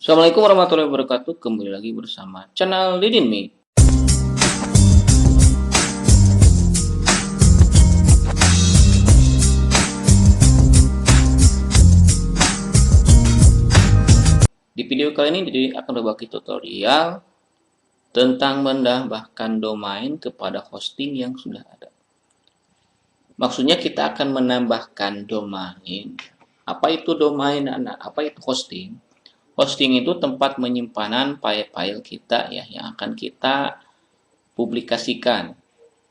Assalamualaikum warahmatullahi wabarakatuh. Kembali lagi bersama channel Didin Mi. Di video kali ini Didin akan berbagi tutorial tentang menambahkan domain kepada hosting yang sudah ada. Maksudnya kita akan menambahkan domain. Apa itu domain? Apa itu hosting? Hosting itu tempat penyimpanan file-file kita ya yang akan kita publikasikan.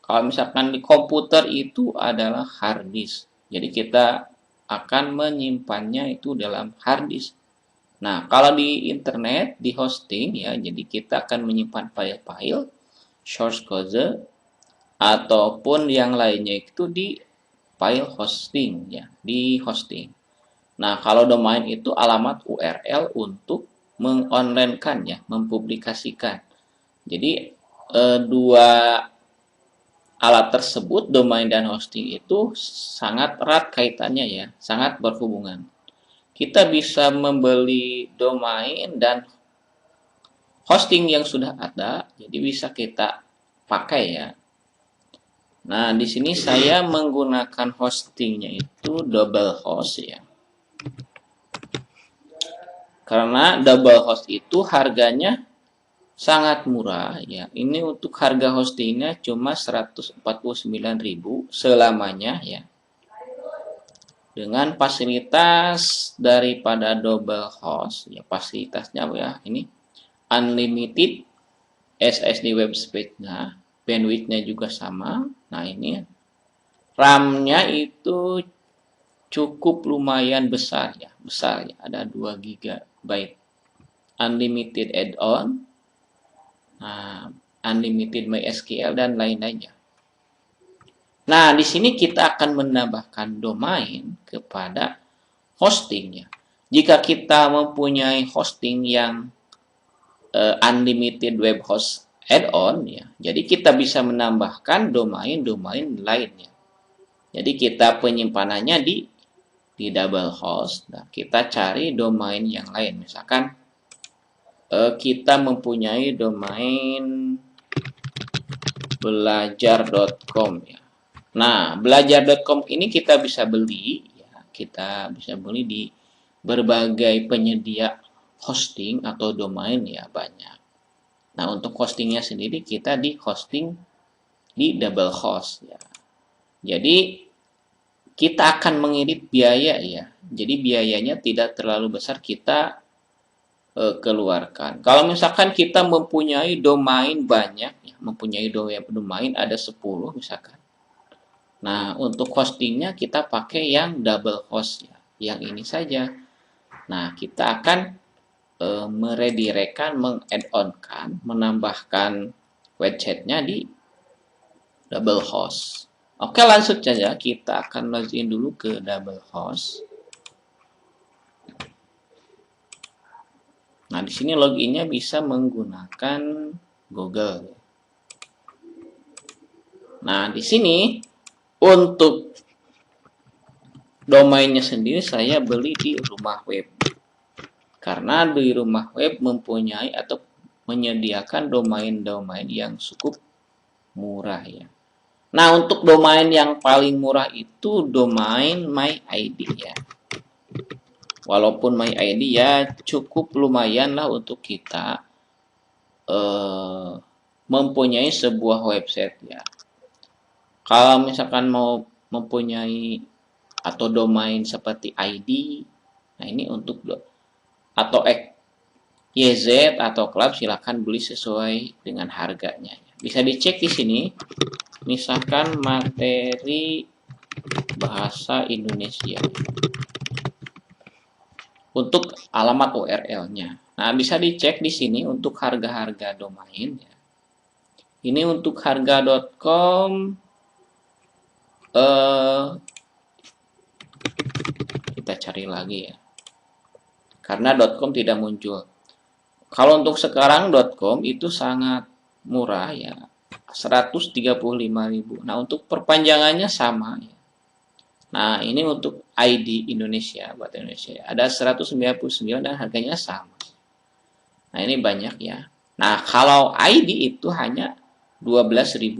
Kalau misalkan di komputer itu adalah hard disk. Jadi kita akan menyimpannya itu dalam hard disk. Nah, kalau di internet, di hosting ya, jadi kita akan menyimpan file-file, source code, ataupun yang lainnya itu di file hosting ya, di hosting. Nah, kalau domain itu alamat URL untuk mengonlinekan ya, mempublikasikan. Jadi dua alat tersebut, domain dan hosting itu sangat erat kaitannya ya, sangat berhubungan. Kita bisa membeli domain dan hosting yang sudah ada, jadi bisa kita pakai ya. Nah, di sini saya menggunakan hostingnya itu double host ya. Karena double host itu harganya sangat murah ya. Ini untuk harga hostingnya cuma 149.000 selamanya ya. Dengan fasilitas daripada double host ya, fasilitasnya ya ini unlimited SSD web space-nya, bandwidth-nya juga sama. Nah, ini RAM-nya itu cukup lumayan besar ya, ada 2 GB. Unlimited add-on, nah, unlimited MySQL dan lain-lainnya. Nah, di sini kita akan menambahkan domain kepada hostingnya. Jika kita mempunyai hosting yang unlimited web host add-on ya, jadi kita bisa menambahkan domain-domain lainnya. Jadi kita penyimpanannya di double host. Nah, kita cari domain yang lain. Misalkan kita mempunyai domain belajar.com ya. Nah, belajar.com ini kita bisa beli ya. Kita bisa beli di berbagai penyedia hosting atau domain ya, banyak. Nah, untuk hostingnya sendiri kita di hosting di double host ya. Jadi kita akan mengirit biaya ya. Jadi biayanya tidak terlalu besar kita keluarkan. Kalau misalkan kita mempunyai domain banyak ya, mempunyai domain ada 10 misalkan. Nah, untuk hostingnya kita pakai yang double host ya, yang ini saja. Nah, kita akan meredirectkan, meng-add-onkan, menambahkan websitenya di double host. Oke, langsung saja kita akan login dulu ke double host. Nah, di sini loginnya bisa menggunakan Google. Nah, di sini untuk domainnya sendiri saya beli di rumah web. Karena di rumah web mempunyai atau menyediakan domain-domain yang cukup murah ya. Nah, untuk domain yang paling murah itu domain MyID ya. Walaupun MyID ya cukup lumayan lah untuk kita mempunyai sebuah website ya. Kalau misalkan mau mempunyai atau domain seperti ID, nah ini untuk atau YZ atau club silahkan beli sesuai dengan harganya. Bisa dicek di sini, misalkan materi bahasa Indonesia untuk alamat URL-nya. Nah, bisa dicek di sini untuk harga-harga domain ya. Ini untuk harga.com kita cari lagi ya. Karena .com tidak muncul. Kalau untuk sekarang .com itu sangat murah ya. 135.000. Nah, untuk perpanjangannya sama ya. Nah, ini untuk ID Indonesia, buat Indonesia. Ada 199 dan harganya sama. Nah, ini banyak ya. Nah, kalau ID itu hanya Rp12.000.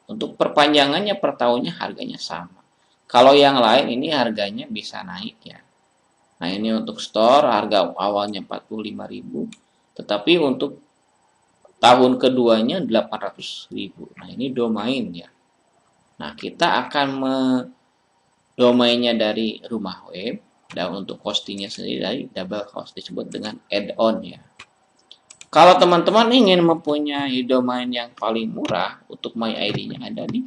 Untuk perpanjangannya per tahunnya harganya sama. Kalau yang lain ini harganya bisa naik ya. Nah, ini untuk store harga awalnya 45.000, tetapi untuk tahun keduanya 800.000. Nah, ini domain ya. Nah, kita akan domainnya dari rumah web, dan untuk hostingnya sendiri dari double host, disebut dengan add-on ya. Kalau teman-teman ingin mempunyai domain yang paling murah, untuk my ID-nya ada di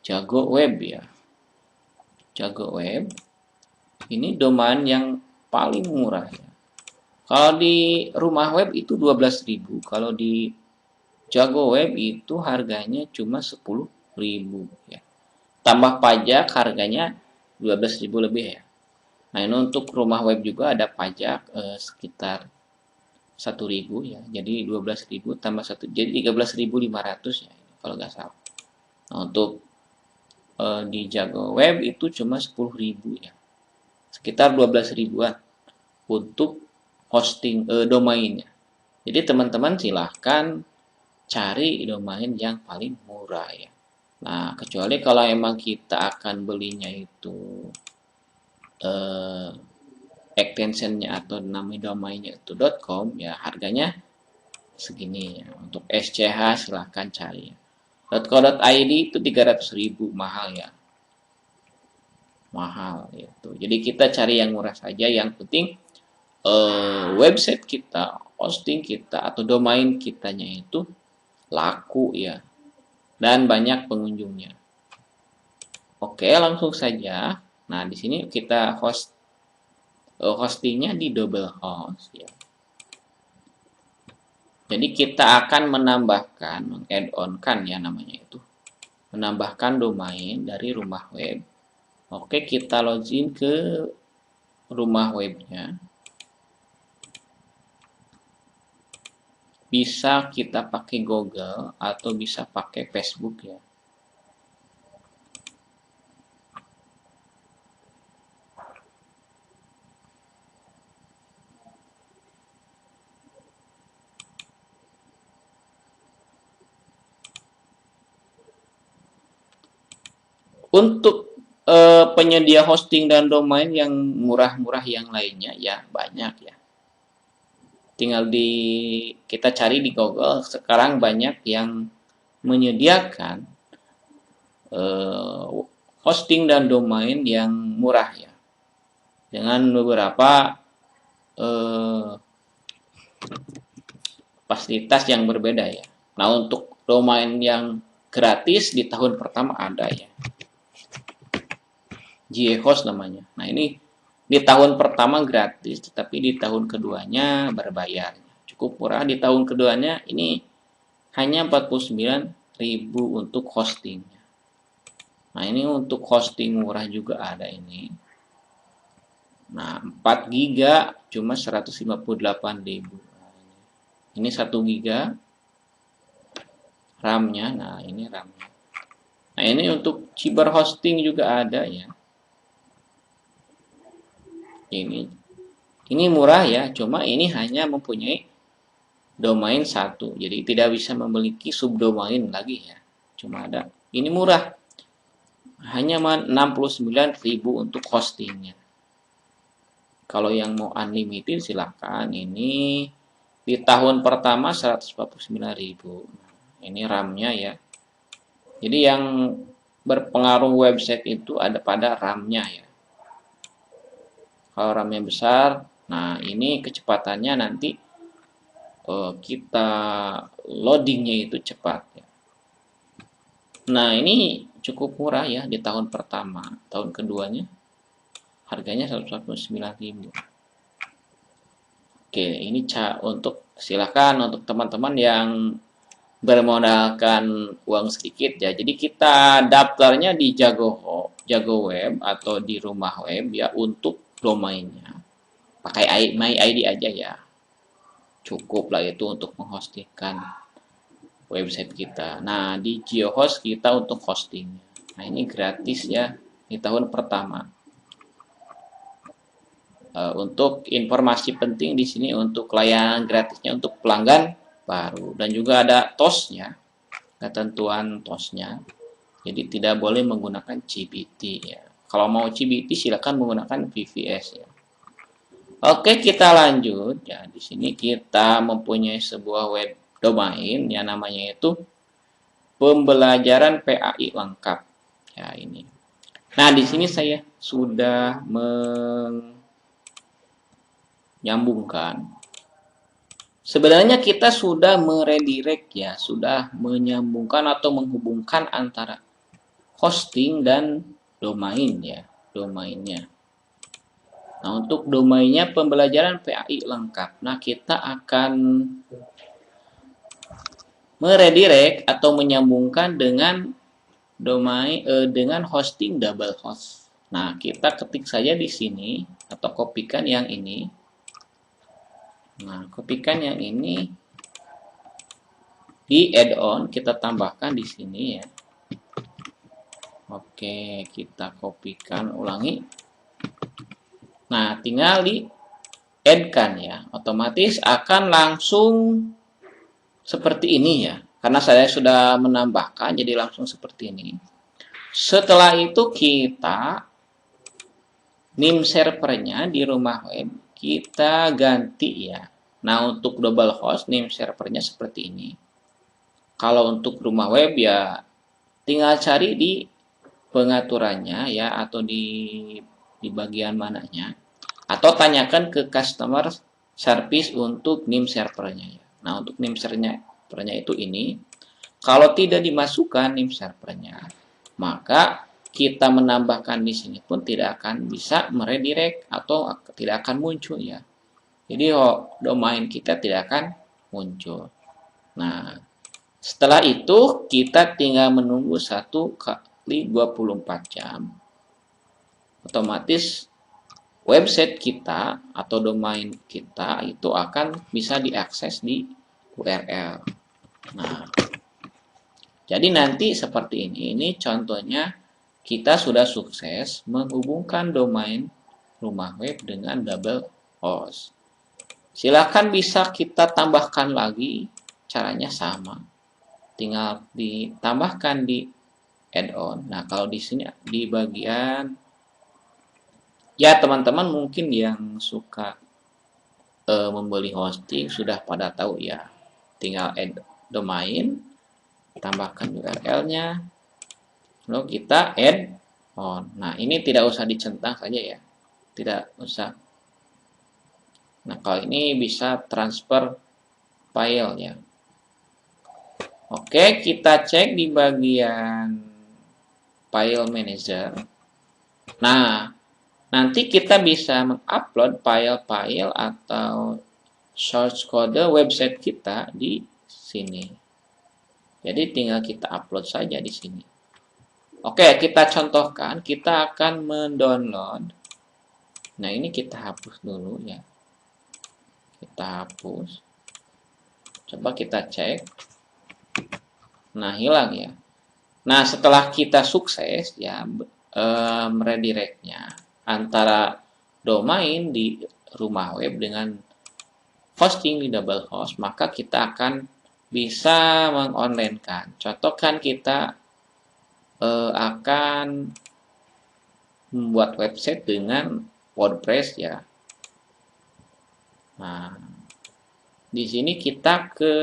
Jago Web ya. Jago Web ini domain yang paling murah ya. Kalau di rumah web itu 12.000, kalau di Jago Web itu harganya cuma 10.000 ya. Tambah pajak harganya 12.000 lebih ya. Nah, ini untuk rumah web juga ada pajak sekitar 1.000 ya. Jadi 12.000 tambah 1, jadi 13.500 ya kalau nggak salah. Nah, untuk di Jago Web itu cuma 10.000 ya. Sekitar 12 ribuan untuk hosting domainnya. Jadi teman-teman silahkan cari domain yang paling murah ya. Nah, kecuali kalau emang kita akan belinya itu extensionnya atau nama domainnya itu .com ya, harganya segini ya. Untuk SCH silahkan cari ya. .co.id itu 300.000, mahal ya. Mahal itu. Jadi kita cari yang murah saja, yang penting website kita, hosting kita atau domain kitanya itu laku ya, dan banyak pengunjungnya. Oke, langsung saja. Nah, di sini kita hostingnya di double host ya. Jadi kita akan menambahkan, meng-add-on kan ya namanya itu, menambahkan domain dari rumah web. Oke, kita login ke rumah webnya. Bisa kita pakai Google atau bisa pakai Facebook ya. Untuk penyedia hosting dan domain yang murah-murah yang lainnya ya banyak ya. Tinggal kita cari di Google, sekarang banyak yang menyediakan hosting dan domain yang murah ya, dengan beberapa fasilitas yang berbeda ya. Nah, untuk domain yang gratis di tahun pertama ada ya, GeoHost namanya. Nah, ini di tahun pertama gratis, tetapi di tahun keduanya berbayar. Cukup murah. Di tahun keduanya ini hanya 49.000 untuk hostingnya. Nah, ini untuk hosting murah juga ada ini. Nah, 4 giga cuma 158.000. Ini 1 giga RAM-nya. Nah, ini RAM-nya. Nah, ini untuk cyber hosting juga ada ya. Ini murah ya, cuma ini hanya mempunyai domain satu, jadi tidak bisa memiliki subdomain lagi ya. Cuma ada, ini murah, hanya 69.000 untuk hostingnya. Kalau yang mau unlimited silahkan, ini di tahun pertama 149.000. Ini RAM-nya ya. Jadi yang berpengaruh website itu ada pada RAM-nya ya. Kalau RAM-nya besar, nah ini kecepatannya nanti kita loadingnya itu cepat ya. Nah, ini cukup murah ya di tahun pertama. Tahun keduanya harganya 149.000. Oke, ini untuk silakan untuk teman-teman yang bermodalkan uang sedikit ya. Jadi kita daftarnya di Jago Web atau di rumah web ya untuk domainnya. Pakai My ID aja ya. Cukup lah itu untuk menghostingkan website kita. Nah, di GeoHost kita untuk hosting. Nah, ini gratis ya di tahun pertama. Untuk informasi penting di sini untuk layanan gratisnya untuk pelanggan baru, dan juga ada TOS-nya, ketentuan TOS-nya. Jadi tidak boleh menggunakan CBT ya. Kalau mau CBT silakan menggunakan VVS ya. Oke, kita lanjut ya. Di sini kita mempunyai sebuah web domain yang namanya itu pembelajaran PAI lengkap. Ya, ini. Nah, di sini saya sudah menyambungkan. Sebenarnya kita sudah meredirect ya, sudah menyambungkan atau menghubungkan antara hosting dan domain ya, domainnya. Nah, untuk domainnya pembelajaran PAI lengkap. Nah, kita akan meredirect atau menyambungkan dengan domain dengan hosting double host. Nah, kita ketik saja di sini atau kopikan yang ini. Nah, kopikan yang ini di add-on kita tambahkan di sini ya. Oke, kita kopikan, ulangi. Nah, tinggal di add-kan ya. Otomatis akan langsung seperti ini ya. Karena saya sudah menambahkan jadi langsung seperti ini. Setelah itu kita name servernya di rumah web kita ganti ya. Nah, untuk double host name servernya seperti ini. Kalau untuk rumah web ya tinggal cari di pengaturannya ya, atau di bagian mananya, atau tanyakan ke customer service untuk name servernya ya. Nah, untuk name servernya itu ini. Kalau tidak dimasukkan name servernya, maka kita menambahkan di sini pun tidak akan bisa meredirect atau tidak akan muncul ya. Jadi domain kita tidak akan muncul. Nah, setelah itu kita tinggal menunggu 1 kali 24 jam. Otomatis website kita atau domain kita itu akan bisa diakses di URL. Nah, jadi nanti seperti ini. Ini contohnya kita sudah sukses menghubungkan domain rumah web dengan double host. Silakan bisa kita tambahkan lagi, caranya sama. Tinggal ditambahkan di add-on. Nah, kalau di sini di bagian ya teman-teman mungkin yang suka membeli hosting sudah pada tahu ya. Tinggal add domain, tambahkan URL-nya, lalu kita add on. Nah, ini tidak usah dicentang saja ya. Tidak usah. Nah, kalau ini bisa transfer file ya. Oke, kita cek di bagian file manager. Nah, nanti kita bisa mengupload file-file atau source code website kita di sini. Jadi tinggal kita upload saja di sini. Oke, kita contohkan, kita akan mendownload. Nah, ini kita hapus dulu ya. Kita hapus. Coba kita cek. Nah, hilang ya. Nah, setelah kita sukses ya meredirectnya antara domain di rumah web dengan hosting di double host, maka kita akan bisa mengonlinekan. Contoh kan kita akan membuat website dengan WordPress ya. Nah, di sini kita ke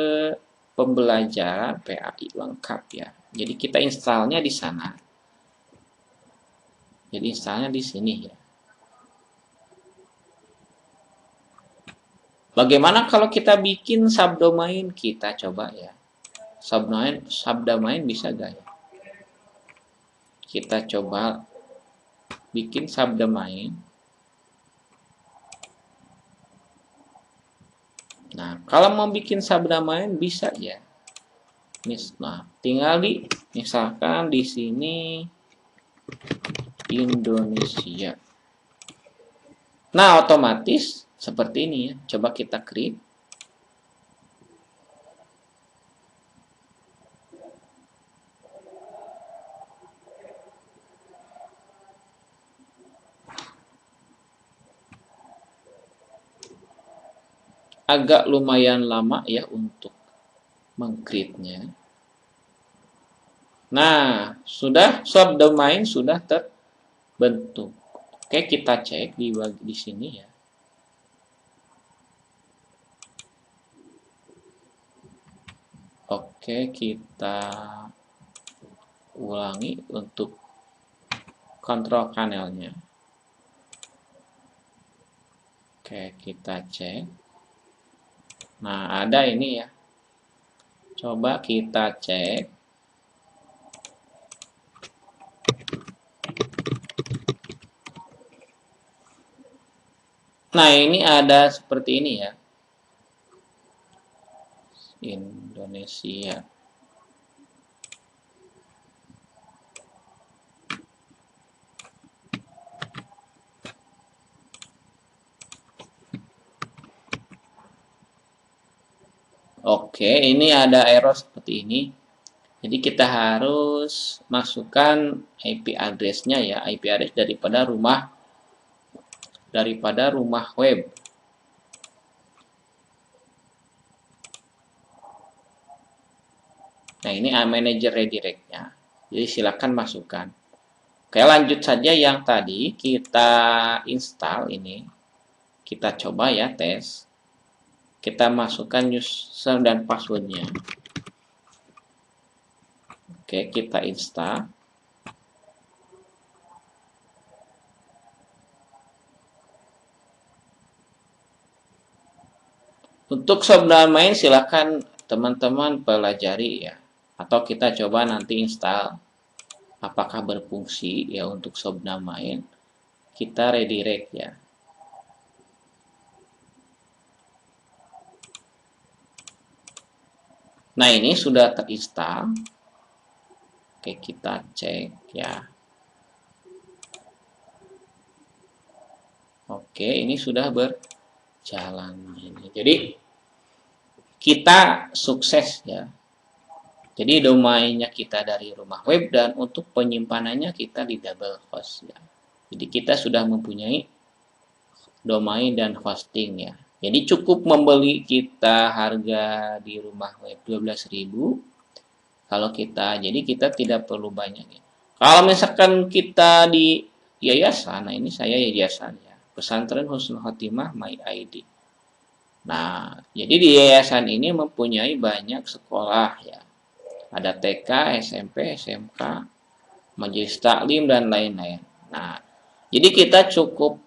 pembelajaran PAI lengkap ya. Jadi kita installnya di sana. Jadi installnya di sini ya. Bagaimana kalau kita bikin subdomain? Kita coba ya. Subdomain bisa gak ya? Kita coba bikin subdomain. Nah, kalau mau bikin subdomain bisa ya. Nah, tinggal misalkan di sini Indonesia. Nah, otomatis seperti ini ya. Coba kita klik. agak lumayan lama ya untuk meng-create-nya. Nah, sudah subdomain sudah terbentuk. Oke, kita cek di sini ya. Oke, kita ulangi untuk kontrol panelnya. Oke, kita cek. Nah, ada ini ya. Coba kita cek. Nah, ini ada seperti ini ya. Indonesia. Oke, ini ada error seperti ini. Jadi kita harus masukkan IP address-nya ya, IP address daripada rumah web. Nah, ini manager redirect-nya. Jadi silakan masukkan. Oke, lanjut saja yang tadi kita install ini. Kita coba ya tes. Kita masukkan user dan password-nya. Oke, kita install. Untuk subdomain silakan teman-teman pelajari ya. Atau kita coba nanti install apakah berfungsi ya untuk subdomain. Kita redirect ya. Nah, ini sudah terinstall. Oke, kita cek ya. Oke, ini sudah berjalan ini. Jadi kita sukses ya. Jadi domainnya kita dari rumah web dan untuk penyimpanannya kita di double host ya. Jadi kita sudah mempunyai domain dan hosting ya. Jadi cukup membeli kita harga di rumah web 12.000. Kalau kita tidak perlu banyak ya. Kalau misalkan kita di yayasan, nah ini saya yayasan ya. Pesantren Husnul Khotimah My ID. Nah, jadi di yayasan ini mempunyai banyak sekolah ya. Ada TK, SMP, SMK, majelis taklim dan lain-lain. Nah, jadi kita cukup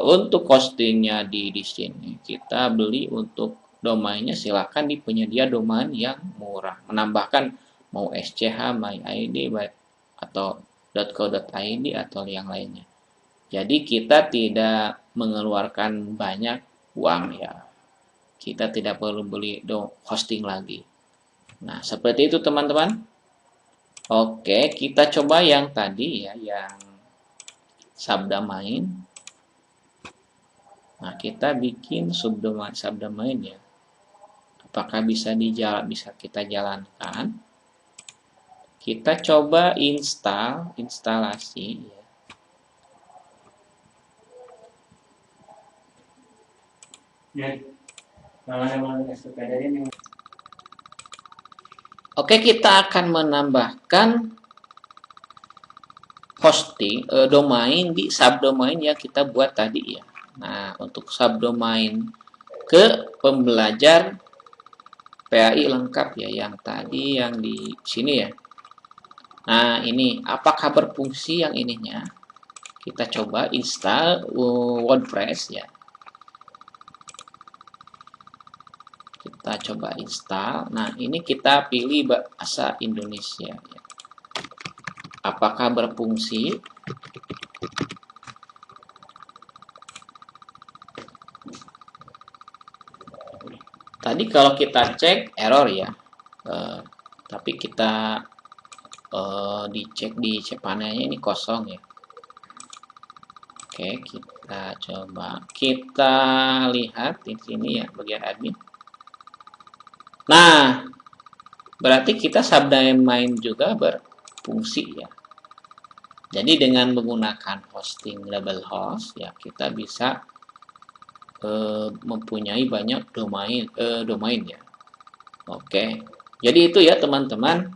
untuk hostingnya di sini kita beli untuk domainnya silakan di penyedia domain yang murah. Menambahkan mau SCH, MyID atau .co.id atau yang lainnya. Jadi kita tidak mengeluarkan banyak uang ya. Kita tidak perlu beli hosting lagi. Nah, seperti itu teman-teman. Oke, kita coba yang tadi ya, yang subdomain. Nah, kita bikin subdomain ya. Apakah bisa kita jalankan? Kita coba instalasi ya. Oke, kita akan menambahkan hosting domain di subdomain yang kita buat tadi ya. Nah, untuk subdomain ke pembelajar PAI lengkap ya yang tadi yang di sini ya. Nah, ini apakah berfungsi yang ininya? Kita coba install WordPress ya. Kita coba install. Nah, ini kita pilih bahasa Indonesia ya. Apakah berfungsi? Tadi kalau kita cek error ya, tapi kita dicek di panelnya ini kosong ya. Oke, kita coba kita lihat di sini ya bagian admin. Nah, berarti kita subdomain juga berfungsi ya. Jadi dengan menggunakan hosting double host ya kita bisa mempunyai banyak domain ya. Oke. Jadi itu ya teman-teman,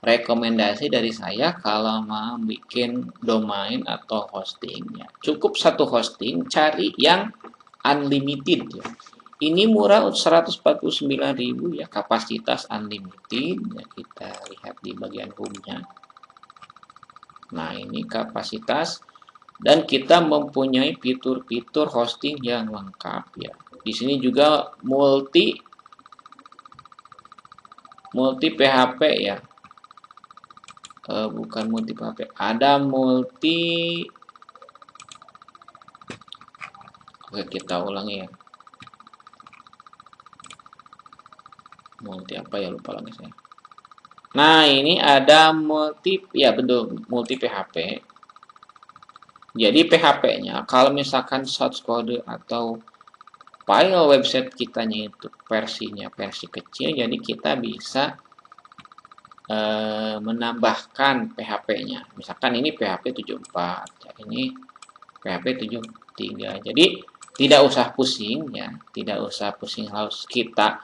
rekomendasi dari saya kalau mau bikin domain atau hosting ya. Cukup satu hosting, cari yang unlimited ya. Ini murah 149.000 ya, kapasitas unlimited ya, kita lihat di bagian home-nya. Nah, ini kapasitas dan kita mempunyai fitur-fitur hosting yang lengkap ya. Di sini juga multi PHP ya. Bukan multi PHP, ada multi. Oke, kita ulangi ya. Multi apa ya, lupa lagi saya. Nah, ini ada multi, ya betul, multi PHP. Jadi PHP-nya kalau misalkan source code atau file website kitanya itu versinya versi kecil, jadi kita bisa menambahkan PHP-nya. Misalkan ini PHP 74, ya ini PHP 73. Jadi tidak usah pusing ya, tidak usah pusing harus kita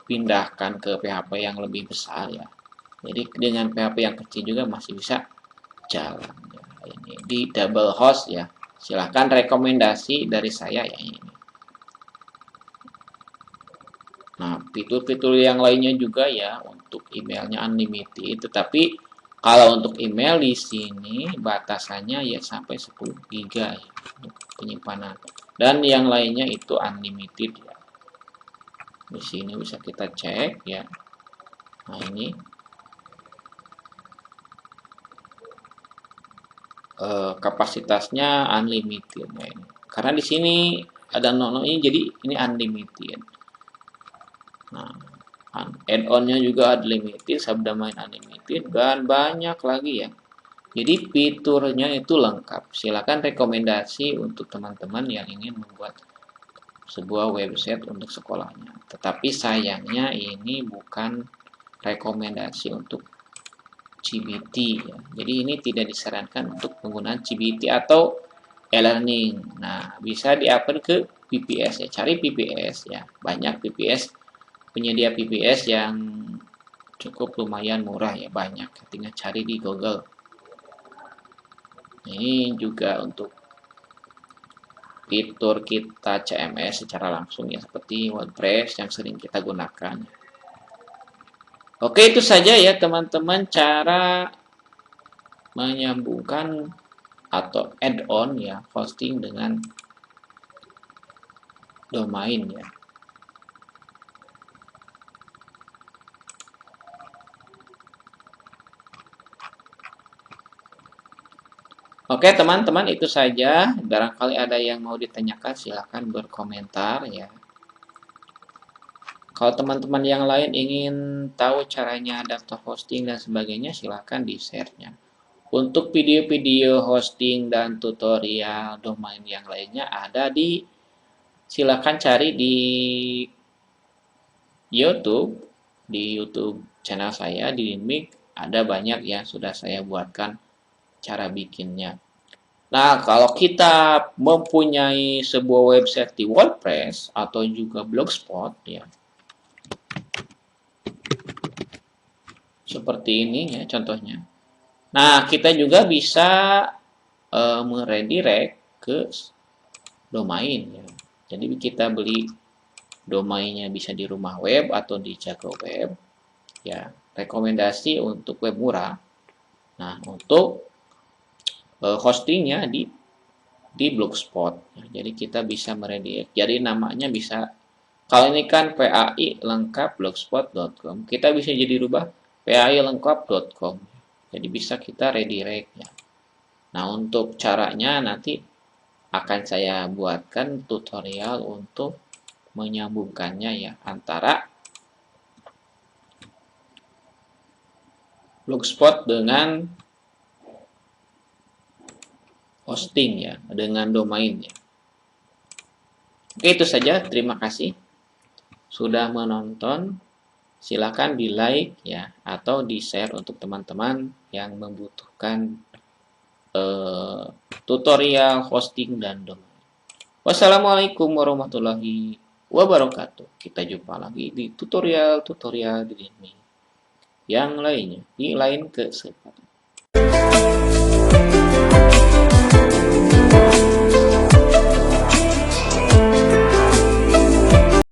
pindahkan ke PHP yang lebih besar ya. Jadi dengan PHP yang kecil juga masih bisa jalan ya. Ini di double host ya. Silahkan rekomendasi dari saya ya ini. Nah, fitur-fitur yang lainnya juga ya untuk emailnya unlimited, tetapi kalau untuk email di sini batasannya ya sampai 10 GB ya untuk penyimpanan. Dan yang lainnya itu unlimited ya. Di sini bisa kita cek ya. Nah, ini kapasitasnya unlimited ya ini. Karena di sini ada nono-nya jadi ini unlimited. Nah, add-on-nya juga unlimited, subdomain unlimited, dan banyak lagi ya. Jadi fiturnya itu lengkap. Silakan rekomendasi untuk teman-teman yang ingin membuat sebuah website untuk sekolahnya. Tetapi sayangnya ini bukan rekomendasi untuk CBT ya. Jadi ini tidak disarankan untuk penggunaan CBT atau e-learning. Nah, bisa di-upload ke PPS ya. Cari PPS ya. Banyak PPS, penyedia PPS yang cukup lumayan murah ya, banyak. Tinggal cari di Google. Ini juga untuk fitur kita CMS secara langsung ya, seperti WordPress yang sering kita gunakan. Oke, itu saja ya teman-teman cara menyambungkan atau add-on ya hosting dengan domain ya. Oke teman-teman, itu saja. Barangkali ada yang mau ditanyakan silahkan berkomentar ya. Kalau teman-teman yang lain ingin tahu caranya daftar hosting dan sebagainya, silahkan di-share-nya. Untuk video-video hosting dan tutorial domain yang lainnya ada di, silahkan cari di YouTube, di YouTube channel saya, di Dinmik, ada banyak ya sudah saya buatkan cara bikinnya. Nah, kalau kita mempunyai sebuah website di WordPress atau juga Blogspot ya, seperti ini ya contohnya. Nah, kita juga bisa meredirect ke domain ya. Jadi kita beli domainnya bisa di Rumah Web atau di Jago Web ya. Rekomendasi untuk web murah. Nah, untuk hostingnya di Blogspot ya. Jadi kita bisa meredirect. Jadi namanya bisa, kalau ini kan PAI lengkap blogspot.com, kita bisa jadi rubah PAI lengkap.com. Jadi bisa kita redirect ya. Nah, untuk caranya nanti akan saya buatkan tutorial untuk menyambungkannya ya antara Blogspot dengan hosting ya, dengan domain ya. Oke, itu saja. Terima kasih sudah menonton. Silakan di like ya atau di share untuk teman-teman yang membutuhkan tutorial hosting dan domain. Wassalamualaikum warahmatullahi wabarakatuh. Kita jumpa lagi di tutorial-tutorial ini yang lainnya, di lain kesempatan.